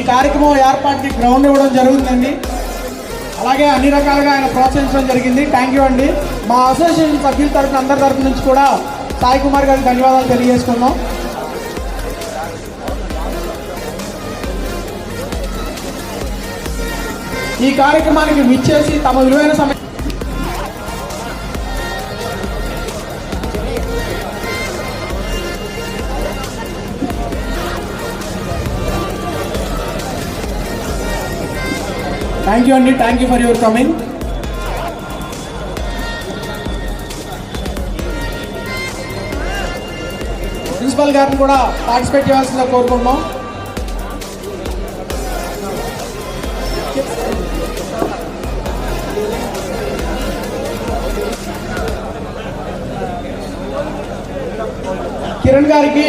ఈ కార్యక్రమం ఏర్పాటుకి గ్రౌండ్ ఇవ్వడం జరుగుతుందండి. అలాగే అన్ని రకాలుగా ఆయన ప్రోత్సహించడం జరిగింది. థ్యాంక్ యూ అండి. మా అసోసియేషన్ సభ్యుల తరఫున అందరి తరఫు నుంచి కూడా సాయి కుమార్ గారికి ధన్యవాదాలు తెలియజేసుకున్నాం. ఈ కార్యక్రమానికి విచ్చేసి తమ విలువైన సమయం థ్యాంక్ యూ అండి. Thank you for your coming. Principal గారిని కూడా పార్టిసిపేట్ చేయాల్సిందిగా కోరుకుంటున్నాం. కిరణ్ గారికి